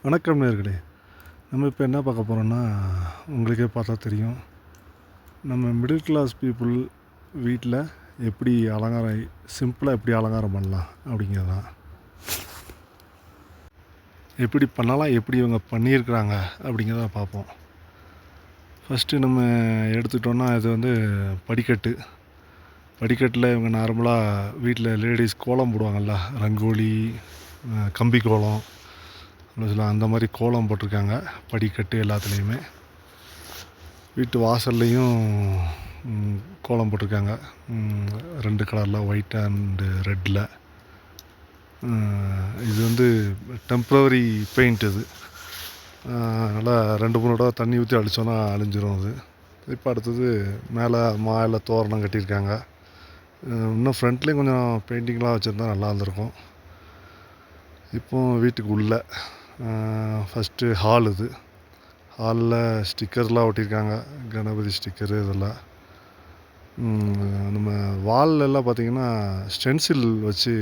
வணக்கம் நேயர்களே. நம்ம இப்போ என்ன பார்க்க போகிறோம்னா, உங்களுக்கே பார்த்தா தெரியும். நம்ம மிடில் கிளாஸ் பீப்புள் வீட்டில் எப்படி அலங்காரம் சிம்பிளாக எப்படி அலங்காரம் பண்ணலாம் அப்படிங்கிறது தான். எப்படி பண்ணலாம், எப்படி இவங்க பண்ணியிருக்கிறாங்க அப்படிங்கிறத பார்ப்போம். ஃபஸ்ட்டு நம்ம எடுத்துக்கிட்டோன்னா, இது வந்து படிக்கட்டு. படிக்கட்டில் இவங்க நார்மலாக வீட்டில் லேடிஸ் கோலம் போடுவாங்கள்ல, ரங்கோலி, கம்பி கோலம் அந்த மாதிரி கோலம் போட்டிருக்காங்க படிக்கட்டு எல்லாத்துலேயுமே. வீட்டு வாசல்லையும் கோலம் போட்டிருக்காங்க, 2 கலரில், ஒயிட் அண்டு ரெட்டில். இது வந்து டெம்ப்ரவரி பெயிண்ட். இது நல்லா 2-3 தடவை தண்ணி ஊற்றி அடித்தோன்னா அழிஞ்சிரும் அது. இப்போ அடுத்தது மேலே தோரணம் கட்டியிருக்காங்க. இன்னும் ஃப்ரண்ட்லேயும் கொஞ்சம் பெயிண்டிங்லாம் வச்சுருந்தா நல்லா இருந்திருக்கும். இப்போது வீட்டுக்கு உள்ளே ஃபஸ்ட்டு ஹால். இது ஹாலில் ஸ்டிக்கர்லாம் ஒட்டியிருக்காங்க, கணபதி ஸ்டிக்கரு இதெல்லாம். நம்ம வால்லெல்லாம் பார்த்திங்கன்னா ஸ்டென்சில் வச்சு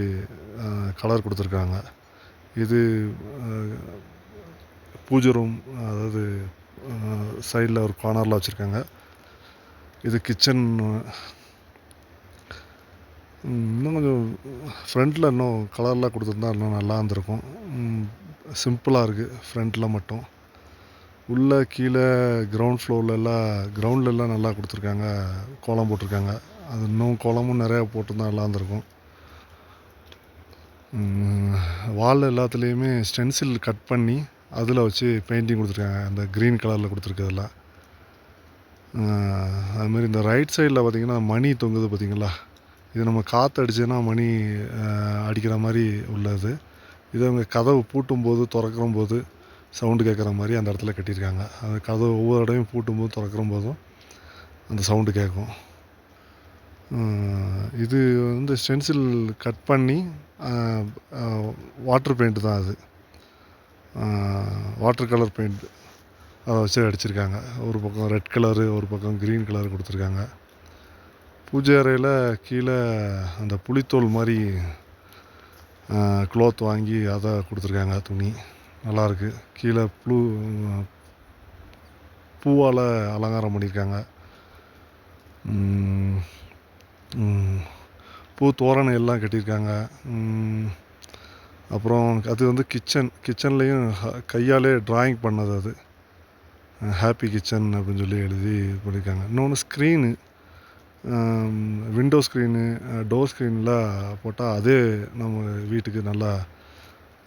கலர் கொடுத்துருக்காங்க. இது பூஜை ரூம், அதாவது சைடில் ஒரு கார்னரில் வச்சுருக்காங்க. இது கிச்சன். இன்னும் கொஞ்சம் ஃப்ரண்ட்டில் இன்னும் கலர்லாம் கொடுத்துருந்தா இன்னும் நல்லா இருந்திருக்கும். சிம்பிளாக இருக்குது ஃப்ரண்ட்டில் மட்டும். உள்ளே கீழே கிரவுண்ட்லலாம் நல்லா கொடுத்துருக்காங்க, கோலம் போட்டிருக்காங்க. அது இன்னும் கோலமும் நிறையா போட்டிருந்தா நல்லா இருந்திருக்கும். வால் எல்லாத்துலேயுமே ஸ்டென்சில் கட் பண்ணி அதில் வச்சு பெயிண்டிங் கொடுத்துருக்காங்க, அந்த க்ரீன் கலரில் கொடுத்துருக்கதில்ல. அதுமாரி இந்த ரைட் சைடில் பார்த்திங்கன்னா மணி தொங்குது பார்த்திங்களா. இது நம்ம காற்று அடிச்சதுன்னா மணி அடிக்கிற மாதிரி உள்ளது. இது அவங்க கதவு பூட்டும்போது திறக்கும்போது சவுண்டு கேட்குற மாதிரி அந்த இடத்துல கட்டியிருக்காங்க. அந்த கதவு ஒவ்வொரு இடையும் பூட்டும்போது திறக்கிற போதும் அந்த சவுண்டு கேட்கும். இது வந்து ஸ்டென்சில் கட் பண்ணி வாட்டர் பெயிண்ட்டு தான். அது வாட்டர் கலர் பெயிண்ட் அதை வச்சு அடிச்சிருக்காங்க. ஒரு பக்கம் ரெட் கலரு, ஒரு பக்கம் க்ரீன் கலர் கொடுத்துருக்காங்க. பூஜை அறையில் கீழே அந்த புளித்தோல் மாதிரி க்ளோத் வாங்கி அதை கொடுத்துருக்காங்க, துணி நல்லாயிருக்கு. கீழே பூவால் அலங்காரம் பண்ணியிருக்காங்க. பூ தோரணை எல்லாம் கட்டியிருக்காங்க. அப்புறம் அது வந்து கிச்சன்லேயும் கையாலே ட்ராயிங் பண்ணது. அது ஹாப்பி கிச்சன் அப்படின்னு சொல்லி எழுதி பண்ணியிருக்காங்க. இன்னொன்று ஸ்க்ரீனு, விண்டோ ஸ்க்ரீனு, டோர் ஸ்க்ரீன்லாம் போட்டால் அதே நம்ம வீட்டுக்கு நல்லா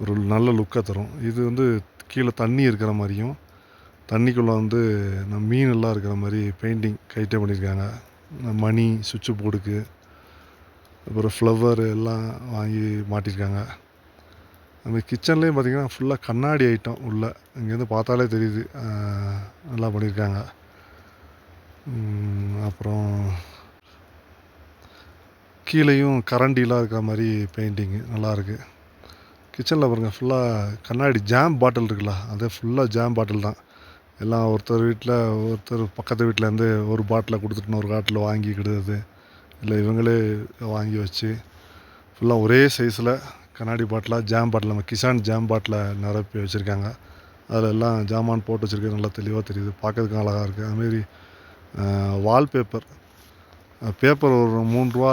ஒரு நல்ல லுக்கை தரும். இது வந்து கீழே தண்ணி இருக்கிற மாதிரியும் தண்ணிக்குள்ளே வந்து நம்ம மீனெல்லாம் இருக்கிற மாதிரி பெயிண்டிங் கைட்டே பண்ணியிருக்காங்க. மணி, சுவிட்சு போர்டுக்கு, அப்புறம் ஃப்ளவர் எல்லாம் வாங்கி மாட்டியிருக்காங்க. அந்த கிச்சன்லேயும் பார்த்திங்கன்னா ஃபுல்லாக கண்ணாடி ஐட்டம் உள்ள, இங்கேருந்து பார்த்தாலே தெரியுது, நல்லா பண்ணியிருக்காங்க. அப்புறம் கீழேயும் கரண்டிலாம் இருக்கிற மாதிரி பெயிண்டிங்கு நல்லாயிருக்கு. கிச்சனில் பாருங்கள், ஃபுல்லாக கண்ணாடி ஜாம் பாட்டில் இருக்குல்ல, அதே ஃபுல்லாக ஜாம் பாட்டில் தான். எல்லாம் ஒருத்தர் பக்கத்து வீட்டிலேருந்து ஒரு பாட்டிலை கொடுத்துட்டு ஒரு பாட்டில் வாங்கிக்கிடுறது, இல்லை இவங்களே வாங்கி வச்சு ஃபுல்லாக ஒரே சைஸில் கண்ணாடி பாட்டிலாக ஜாம் பாட்டில், நம்ம கிசான் ஜாம் பாட்டிலை நிரப்பி வச்சுருக்காங்க. அதில் எல்லாம் ஜாமான் போட்டு வச்சுருக்கிறது நல்லா தெளிவாக தெரியுது, பார்க்கறதுக்கும் அழகாக இருக்குது. அதுமாரி வால்பேப்பர் பேப்பர் ஒரு 3 ரூபா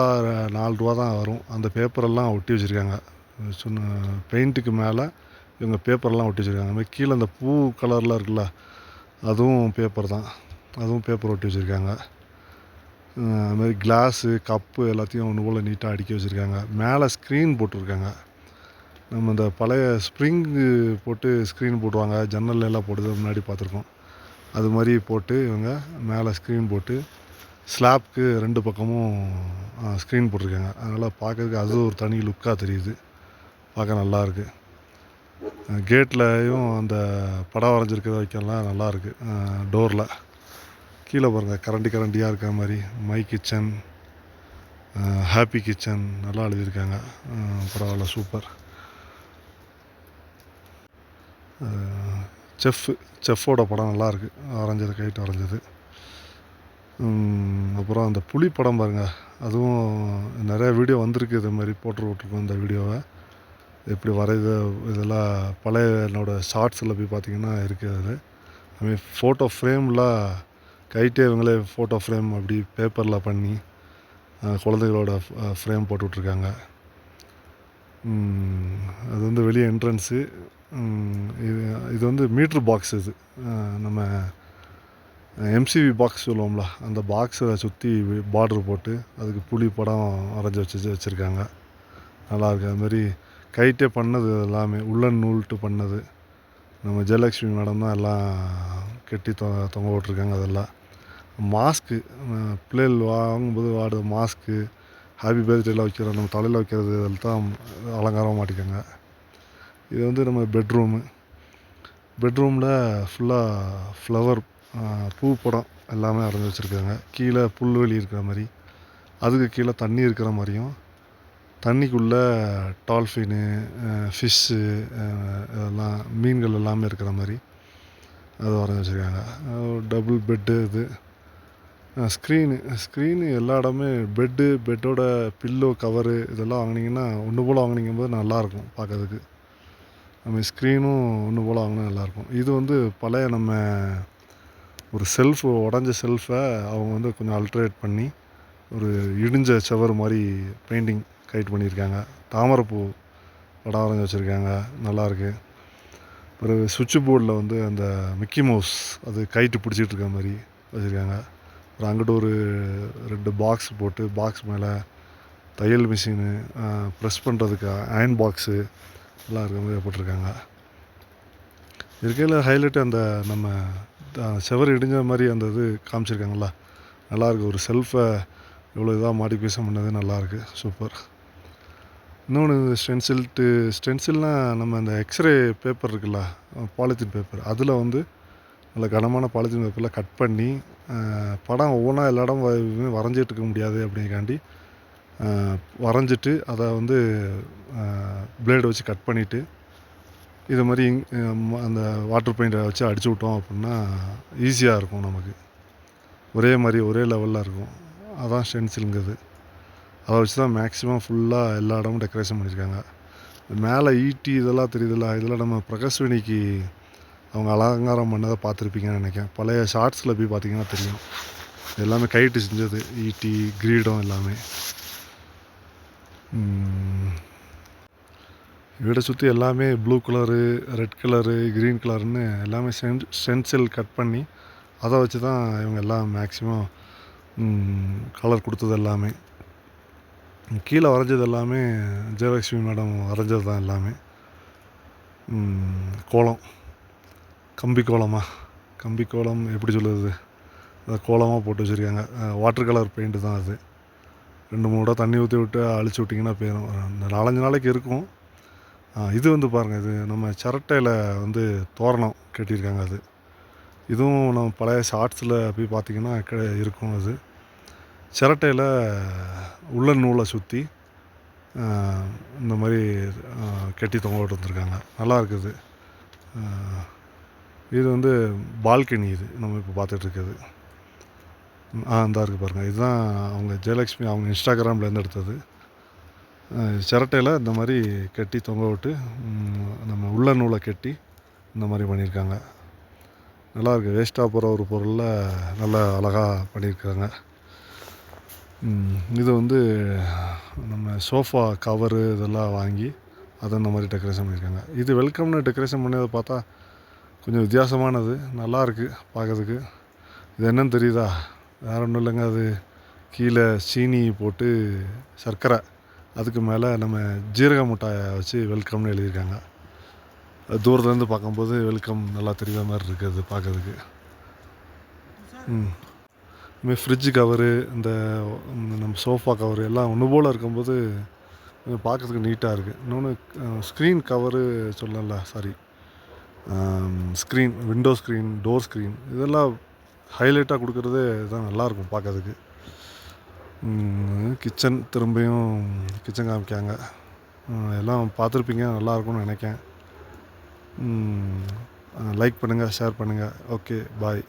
4 ரூபா தான் வரும். அந்த பேப்பரெல்லாம் ஒட்டி வச்சுருக்காங்க. பெயிண்ட்டுக்கு மேலே இவங்க பேப்பரெல்லாம் ஒட்டி வச்சுருக்காங்க. அதுமாதிரி கீழே அந்த பூ கலரில் இருக்குல்ல, அதுவும் பேப்பர் தான், அதுவும் பேப்பர் ஒட்டி வச்சுருக்காங்க. அதுமாதிரி கிளாஸு, கப்பு எல்லாத்தையும் ஒன்று போல் நீட்டாக அடுக்கி வச்சுருக்காங்க. மேலே ஸ்க்ரீன் போட்டிருக்காங்க. நம்ம இந்த பழைய ஸ்ப்ரிங்கு போட்டு ஸ்க்ரீன் போடுவாங்க, ஜன்னல்லாம் போடுறது முன்னாடி பார்த்துருக்கோம். அது மாதிரி போட்டு இவங்க மேலே ஸ்க்ரீன் போட்டு ஸ்லாப்க்கு 2 பக்கமும் ஸ்க்ரீன் போட்டிருக்காங்க. அதனால் பார்க்கறதுக்கு அது ஒரு தனி லுக்காக தெரியுது, பார்க்க நல்லாயிருக்கு. கேட்லேயும் அந்த படம் வரைஞ்சிருக்கிறத வைக்கலாம், நல்லாயிருக்கு. டோரில் கீழே பாருங்கள், கரண்டியாக இருக்கிற மாதிரி மை கிச்சன், ஹாப்பி கிச்சன் நல்லா எழுதியிருக்காங்க. பரவாயில்ல, சூப்பர். செஃப்போட படம் நல்லாயிருக்கு, வரைஞ்சது, கைட்டு வரைஞ்சது. அப்புறம் அந்த புலி படம் பாருங்கள், அதுவும் நிறையா வீடியோ வந்திருக்கு, இது மாதிரி போட்டு விட்ருக்கோம் இந்த வீடியோவை. எப்படி வரைது இதெல்லாம் பழைய என்னோடய ஷார்ட்ஸில் போய் பார்த்திங்கன்னா இருக்குது அது. அதுமாதிரி ஃபோட்டோ ஃப்ரேம்லாம் கைட்டே இவங்களே ஃபோட்டோ ஃப்ரேம் அப்படி பேப்பரில் பண்ணி குழந்தைகளோட ஃப்ரேம் போட்டு விட்ருக்காங்க. அது வந்து வெளியே என்ட்ரன்ஸு. இது இது வந்து மீட்ரு பாக்ஸ் இது. நம்ம எம்சிவி பாக்ஸ் சொல்லுவோம்ல, அந்த பாக்ஸை சுற்றி பார்ட்ரு போட்டு அதுக்கு புலி படம் வரைஞ்சி வச்சுருக்காங்க. நல்லாயிருக்கு. அதுமாரி கைட்டே பண்ணது எல்லாமே உள்ளன் நூல்ட்டு பண்ணது. நம்ம ஜெயலக்ஷ்மி மேடம் தான் எல்லாம் கட்டி தொங்க விட்ருக்காங்க. அதெல்லாம் மாஸ்க்கு பிள்ளைகள் வாங்கும்போது வாடுற மாஸ்க்கு, ஹாப்பி பர்த்டேலாம் வைக்கிறோம், நம்ம தலையில் வைக்கிறது இதில் தான் அலங்காரமாக மாட்டிக்கோங்க. இது வந்து நம்ம பெட்ரூமில் ஃபுல்லாக ஃப்ளவர் பூ படம் எல்லாமே வரைஞ்சி வச்சுருக்காங்க. கீழே புல்வெளி இருக்கிற மாதிரி, அதுக்கு கீழே தண்ணி இருக்கிற மாதிரியும், தண்ணிக்குள்ளே டால்ஃபின்னு, ஃபிஷ்ஷு, இதெல்லாம் மீன்கள் எல்லாமே இருக்கிற மாதிரி அது வரைஞ்சி வச்சுருக்காங்க. டபுள் பெட்டு இது. ஸ்க்ரீனு எல்லா இடமே பெட்டோட பில்லோ கவரு இதெல்லாம் வாங்கினீங்கன்னா ஒன்று போல் வாங்கினீங்கும்போது நல்லாயிருக்கும் பார்க்கறதுக்கு. நம்ம ஸ்க்ரீனும் ஒன்று போல் வாங்கினா நல்லாயிருக்கும். இது வந்து பழைய நம்ம ஒரு உடஞ்ச செல்ஃபை அவங்க வந்து கொஞ்சம் அல்ட்ரேட் பண்ணி ஒரு இடிஞ்ச செவர் மாதிரி பெயிண்டிங் கைட் பண்ணியிருக்காங்க. தாமரைப்பூ படம் வரைஞ்சி வச்சுருக்காங்க. நல்லாயிருக்கு. பிறகு சுவிட்சு போர்டில் வந்து அந்த மிக்கி மவுஸ் அது கைட்டு பிடிச்சிட்டு இருக்க மாதிரி வச்சுருக்காங்க. அப்புறம் அங்கிட்ட ஒரு 2 பாக்ஸ் போட்டு, பாக்ஸ் மேலே தையல் மிஷினு, ப்ரெஸ் பண்ணுறதுக்கு அயன் பாக்ஸு எல்லாம் இருக்கிற மாதிரி போட்டிருக்காங்க. இருக்கையில் ஹைலைட்டு அந்த நம்ம செவர் இடிஞ்ச மாதிரி அந்த இது காமிச்சிருக்காங்களா, நல்லாயிருக்கு. ஒரு செல்ஃபை இவ்வளோ இதாக மாடிஃபிகேஷன் பண்ணது நல்லாயிருக்கு. சூப்பர். இன்னொன்று ஸ்டென்சில்னால் நம்ம அந்த எக்ஸ்ரே பேப்பர் இருக்குல்ல, பாலித்தீன் பேப்பர், அதில் வந்து நல்ல கனமான பாலித்தீன் பேப்பரில் கட் பண்ணி படம் ஒவ்வொன்றா எல்லா இடம் வரைஞ்சிட்டு இருக்க முடியாது அப்படிங்காண்டி வரைஞ்சிட்டு அதை வந்து பிளேடை வச்சு கட் பண்ணிவிட்டு இது மாதிரி அந்த வாட்டர் பெயிண்டை வச்சு அடிச்சு விட்டோம் அப்படின்னா ஈஸியாக இருக்கும். நமக்கு ஒரே மாதிரி ஒரே லெவலில் இருக்கும். அதான் ஸ்டென்சிலுங்கிறது. அதை வச்சு தான் மேக்ஸிமம் ஃபுல்லாக எல்லா இடமும் டெக்கரேஷன் பண்ணியிருக்காங்க. மேலே ஈட்டி இதெல்லாம் தெரியுதுல்ல, இதெல்லாம் நம்ம பிரகாஷ்வினிக்கு அவங்க அலங்காரம் பண்ணதை பார்த்துருப்பீங்கன்னு நினைக்கிறேன். பழைய ஷார்ட்ஸில் போய் பார்த்தீங்கன்னா தெரியும். எல்லாமே கைட்டு செஞ்சது, ஈட்டி, கிரீடம் எல்லாமே. வீடை சுற்றி எல்லாமே blue colour, red colour, green கலருன்னு எல்லாமே ஸ்டென்சில் கட் பண்ணி அதை வச்சு தான் இவங்க எல்லாம் மேக்ஸிமம் கலர் கொடுத்தது எல்லாமே. கீழே வரைஞ்சது எல்லாமே ஜெயலக்ஷ்மி மேடம் வரைஞ்சது தான் எல்லாமே. கோலம், கம்பி கோலம் எப்படி சொல்லுறது, அதை கோலமாக போட்டு வச்சுருக்காங்க. வாட்டர் கலர் பெயிண்ட்டு தான் அது. 2-3 தடவை தண்ணி ஊற்றி விட்டு அழிச்சு விட்டிங்கன்னா போயிடும். 4-5 நாளைக்கு இருக்கும். இது வந்து பாருங்கள், இது நம்ம சிரட்டையில் வந்து தோரணம் கட்டியிருக்காங்க. அது இதுவும் நம்ம பழைய ஷார்ட்ஸில் போய் பார்த்திங்கன்னா இருக்கும். அது சிரட்டையில் உள்ளன் நூலை சுற்றி இந்த மாதிரி கட்டி தொங்க விட்டு வந்துருக்காங்க. நல்லா இருக்குது. இது வந்து பால்கனி. இது நம்ம இப்போ பார்த்துட்ருக்குது. இந்தா இருக்குது பாருங்கள். இதுதான் அவங்க ஜெயலக்ஷ்மி அவங்க இன்ஸ்டாகிராம்லேருந்து எடுத்தது. சிரட்டையில் இந்த மாதிரி கட்டி தொங்க விட்டு நம்ம உள்ள நூலை கட்டி இந்த மாதிரி பண்ணியிருக்காங்க. நல்லாயிருக்கு. வேஸ்ட்டாக போகிற ஒரு பொருளில் நல்லா அழகாக பண்ணியிருக்காங்க. இது வந்து நம்ம சோஃபா கவரு இதெல்லாம் வாங்கி அதை இந்த மாதிரி டெக்கரேஷன் பண்ணியிருக்காங்க. இது வெல்கம்னு டெக்கரேஷன் பண்ணதை பார்த்தா கொஞ்சம் வித்தியாசமானது, நல்லாயிருக்கு பார்க்கறதுக்கு. இது என்னன்னு தெரியுதா? வேறு ஒன்றும் இல்லைங்க. அது கீழே சீனி போட்டு சர்க்கரை, அதுக்கு மேலே நம்ம ஜீரக மிட்டாயை வச்சு வெல்கம்னு எழுதியிருக்காங்க. தூரத்துலேருந்து பார்க்கும்போது வெல்கம் நல்லா தெரிகிற மாதிரி இருக்குது பார்க்கறதுக்கு. இதுமாதிரி ஃப்ரிட்ஜு கவரு, இந்த நம்ம சோஃபா கவரு எல்லாம் ஒன்று போல் இருக்கும்போது கொஞ்சம் பார்க்கறதுக்கு நீட்டாக இருக்குது. இன்னொன்று ஸ்க்ரீன் கவரு சொல்லல, sorry, screen, window screen, door screen இதெல்லாம் ஹைலைட்டாக கொடுக்குறதே இதுதான் நல்லாயிருக்கும் பார்க்கறதுக்கு. கிச்சன், திரும்பியும் கிச்சன் காமிக்காங்க. எல்லாம் பார்த்துருப்பீங்க, நல்லாயிருக்கும்னு நினைக்கிறேன். லைக் பண்ணுங்கள், ஷேர் பண்ணுங்கள். ஓகே, பாய்.